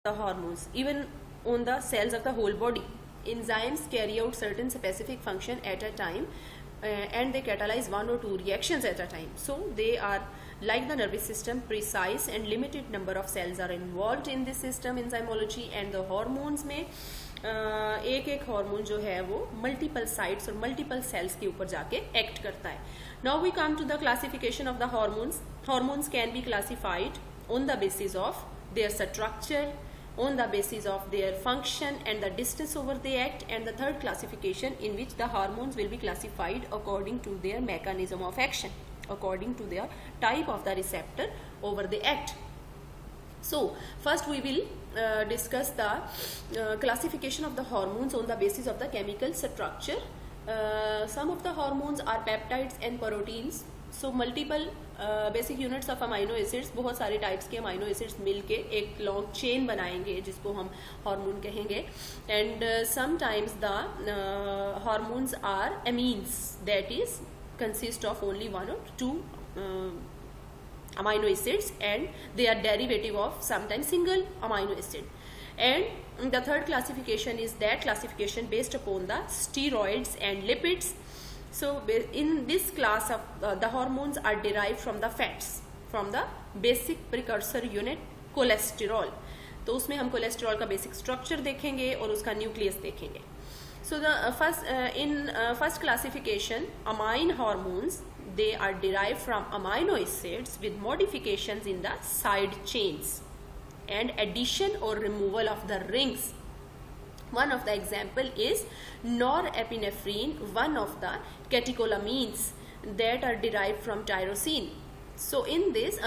the hormones, even on the cells of the whole body. Enzymes carry out certain specific function at a time, and they catalyze one or two reactions at a time. So they are like the nervous system, precise and limited number of cells are involved in this system, enzymology. And the hormones में एक एक hormone जो है वो multiple sites और multiple cells के ऊपर जाके एक्ट करता है. Now we come to the classification of the hormones. Hormones can be classified on the basis of their structure, on the basis of their function and the distance over the act, and the third classification in which the hormones will be classified according to their mechanism of action, according to their type of the receptor over the act. So first we will discuss the classification of the hormones on the basis of the chemical structure. Some of the hormones are peptides and proteins. So multiple basic units of amino acids, बहुत सारे types के amino acids मिलके एक long chain बनाएंगे जिसको हम hormone कहेंगे. And sometimes the hormones are amines, that is consist of only one or two amino acids, and they are derivative of sometimes single amino acid. And the third classification is that classification based upon the steroids and lipids. So in this class of the hormones are derived from the fats, from the basic precursor unit cholesterol. तो उसमें हम cholesterol का basic structure देखेंगे और उसका nucleus देखेंगे. So the first classification, amine hormones, they are derived from amino acids with modifications in the side chains and addition or removal of the rings. One of the example is norepinephrine, one of the catecholamines that are derived from tyrosine. So in this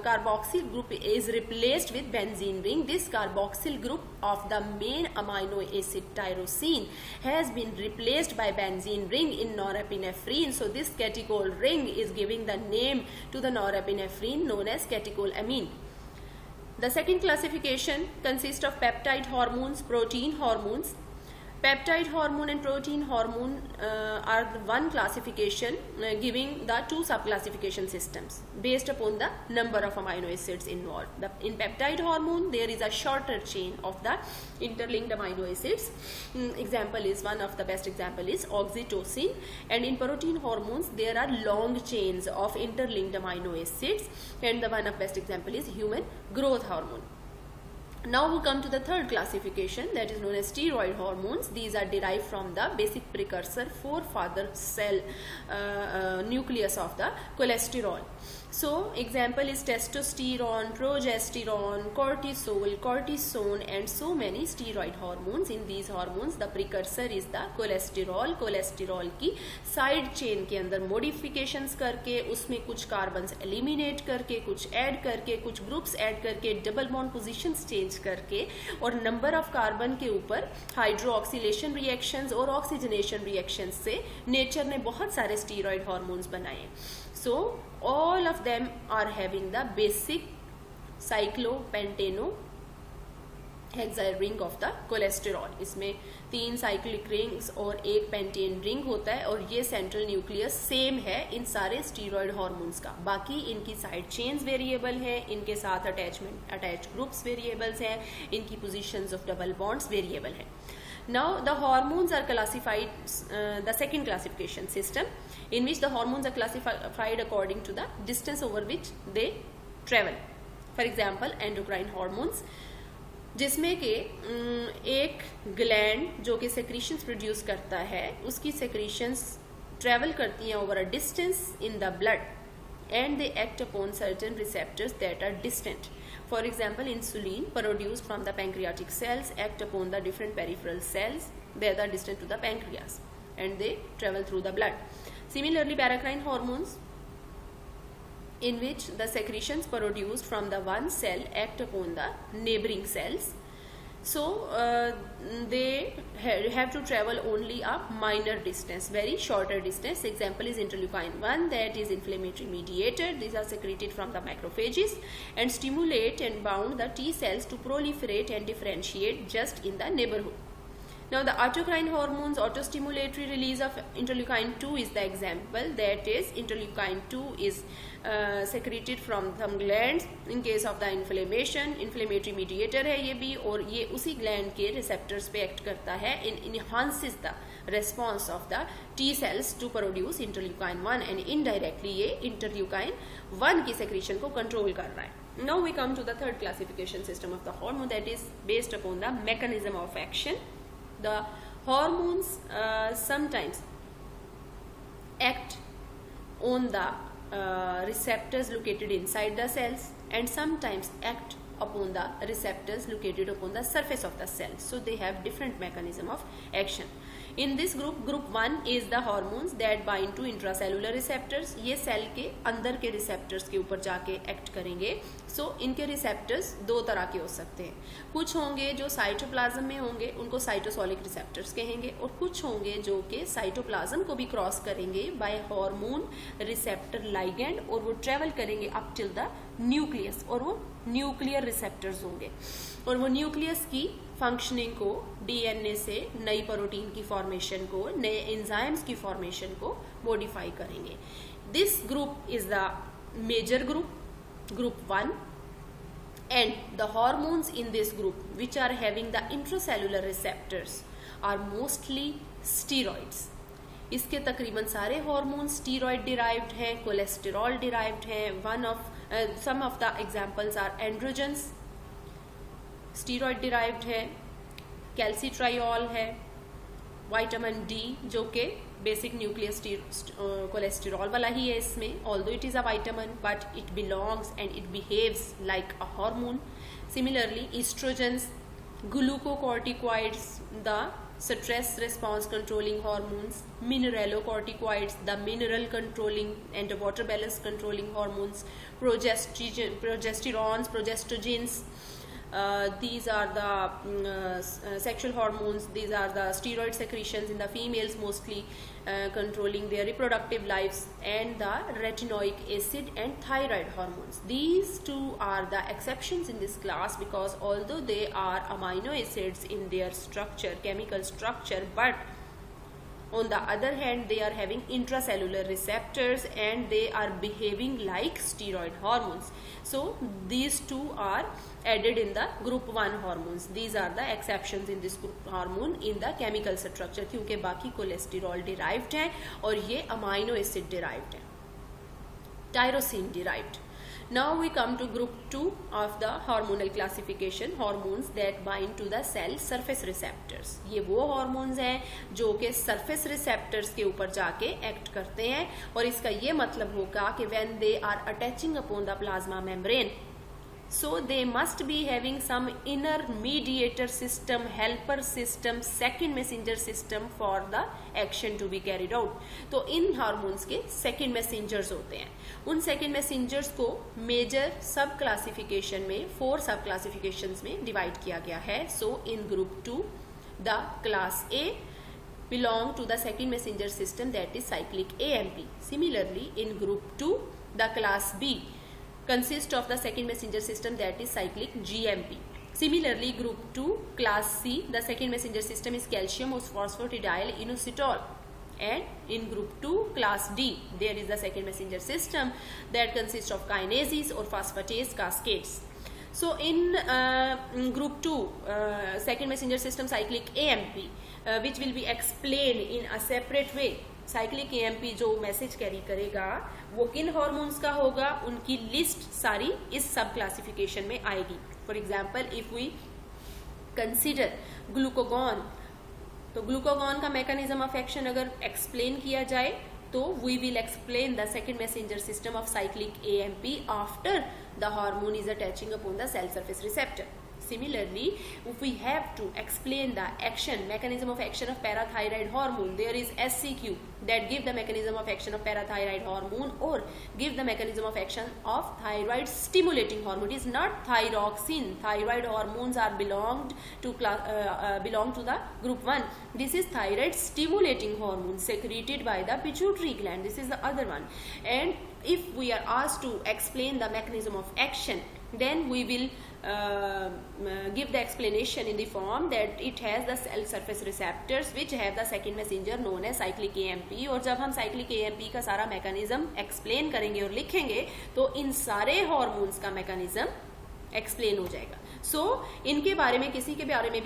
carboxyl group is replaced with benzene ring. This carboxyl group of the main amino acid tyrosine has been replaced by benzene ring in norepinephrine. So this catechol ring is giving the name to the norepinephrine known as catecholamine. The second classification consists of peptide hormones, protein hormones. Peptide hormone and protein hormone are the one classification giving the two subclassification systems based upon the number of amino acids involved. In peptide hormone there is a shorter chain of the interlinked amino acids. Example is, one of the best example is oxytocin. And in protein hormones there are long chains of interlinked amino acids, and the one of best example is human growth hormone. Now we come to the third classification, that is known as steroid hormones. These are derived from the basic precursor forefather cell nucleus of the cholesterol. So example is testosterone, progesterone, cortisol, cortisone, and so many steroid hormones. In these hormones the precursor is the cholesterol. cholesterol की side chain के अंदर modifications करके उसमें कुछ carbons eliminate करके, कुछ add करके, कुछ groups add करके, double bond positions change करके, और number of carbon के ऊपर hydroxylation reactions और oxygenation reactions से nature ने बहुत सारे steroid hormones बनाए. So all of them are having the basic cyclopentano hexyl ring of the cholesterol. इसमें 3 cyclic rings और एक पेंटेन रिंग होता है, और ये सेंट्रल न्यूक्लियस सेम है इन सारे स्टीरॉयड हार्मोन्स का. बाकी इनकी साइड चेन्स वेरिएबल है, इनके साथ अटैच ग्रुप्स वेरिएबल्स हैं, इनकी positions of double bonds variable है. Now the hormones are classified, the second classification system in which the hormones are classified according to the distance over which they travel. For example, endocrine hormones, जिसमें के एक gland जो कि secretions produce करता है, उसकी secretions travel करती हैं over a distance in the blood, and they act upon certain receptors that are distant. For example, insulin produced from the pancreatic cells act upon the different peripheral cells that are distant to the pancreas, and they travel through the blood. Similarly, paracrine hormones, in which the secretions produced from the one cell act upon the neighboring cells. So they have to travel only a minor distance, very shorter distance. Example is interleukin 1, that is inflammatory mediator. These are secreted from the macrophages and stimulate and bound the T cells to proliferate and differentiate just in the neighborhood. Now the autocrine hormones, autostimulatory release of interleukin 2 is the example. That is, interleukin 2 is secreted from some glands in case of the inflammation. Inflammatory mediator है ये भी, और ये उसी gland के receptors पे act करता है. Enhances the response of the T cells to produce interleukin 1 and indirectly ये interleukin 1 की secretion को control कर रहा है. Now we come to the third classification system of the hormone, that is based upon the mechanism of action. The hormones sometimes act on the receptors located inside the cells and sometimes act upon the receptors located upon the surface of the cell. So they have different mechanism of action. In this group 1 is the hormones that bind to intracellular receptors. ये cell के अंदर के receptors के ऊपर जाके act करेंगे. So इनके receptors दो तरह के हो सकते हैं. कुछ होंगे जो साइटोप्लाज्म में होंगे, उनको साइटोसोलिक receptors कहेंगे, और कुछ होंगे जो कि साइटोप्लाज्म को भी क्रॉस करेंगे बाय हार्मोन रिसेप्टर लाइगेंड, और वो ट्रेवल करेंगे अप टिल द न्यूक्लियस, और वो न्यूक्लियर रिसेप्टर्स होंगे, और वो न्यूक्लियस की फंक्शनिंग को, डीएनए से नई प्रोटीन की फॉर्मेशन को, नए एंजाइम्स की फॉर्मेशन को मॉडिफाई करेंगे. This group is the major group 1, and the hormones in this group which are having the intracellular receptors are mostly steroids. इसके तकरीबन सारे हार्मोन स्टीरॉयड डिराइव्ड हैं, कोलेस्टेरॉल डिराइव्ड हैं. Some of the examples are androgens, steroid derived है, calcitriol है, vitamin D जो कि basic nucleus cholesterol वाला ही है इसमें, although it is a vitamin but it belongs and it behaves like a hormone. Similarly estrogens, glucocorticoids the stress response controlling hormones, mineralocorticoids the mineral controlling and water balance controlling hormones, progesterones, progestogens, these are the sexual hormones. These are the steroid secretions in the females mostly, controlling their reproductive lives, and the retinoic acid and thyroid hormones. These two are the exceptions in this class because although they are amino acids in their structure, chemical structure, but on the other hand they are having intracellular receptors and they are behaving like steroid hormones. So these two are added in the group 1 hormones. These are the exceptions in this group hormone in the chemical structure, क्योंकि बाकी cholesterol derived है और ये amino acid derived है, tyrosine derived. Now we come to group 2 of the hormonal classification, hormones that bind to the cell surface receptors. ये वो hormones हैं जो कि surface receptors के ऊपर जाके act करते हैं, और इसका ये मतलब होगा कि when they are attaching upon the plasma membrane, so they must be having some inner mediator system, helper system, second messenger system for the action to be carried out. तो इन हार्मोन्स के सेकेंड मैसेंजर्स होते हैं. उन second messengers को major sub classification में 4 sub classifications में divide किया गया है. So in group 2 the class A belong to the second messenger system, that is cyclic AMP. Similarly in group 2 the class B consist of the second messenger system, that is cyclic GMP. Similarly group 2 class C, the second messenger system is calcium phosphatidyl inositol, and in group 2 class D there is the second messenger system that consists of kinases or phosphatase cascades. So in group 2 second messenger system cyclic AMP which will be explained in a separate way. Cyclic AMP जो message carry करेगा वो किन hormones का होगा, उनकी list सारी इस सब क्लासिफिकेशन में आएगी. For example if we consider glucagon, तो ग्लूकागॉन का मैकेनिज्म ऑफ एक्शन अगर एक्सप्लेन किया जाए तो we will explain the second messenger system of cyclic AMP after the hormone is attaching upon the cell surface receptor. Similarly, if we have to explain the mechanism of action of parathyroid hormone, there is SCQ that give the mechanism of action of parathyroid hormone or give the mechanism of action of thyroid stimulating hormone. It is not thyroxine. Thyroid hormones are belong to the group 1. This is thyroid stimulating hormone secreted by the pituitary gland. This is the other one. And if we are asked to explain the mechanism of action, then we will give the explanation in the form that it has the cell surface receptors which have the second messenger known as cyclic AMP. और जब हम cyclic AMP का सारा mechanism explain करेंगे और लिखेंगे तो इन सारे हॉर्मोन्स का मैकेनिज्म एक्सप्लेन हो जाएगा. सो इनके बारे में किसी के बारे में भी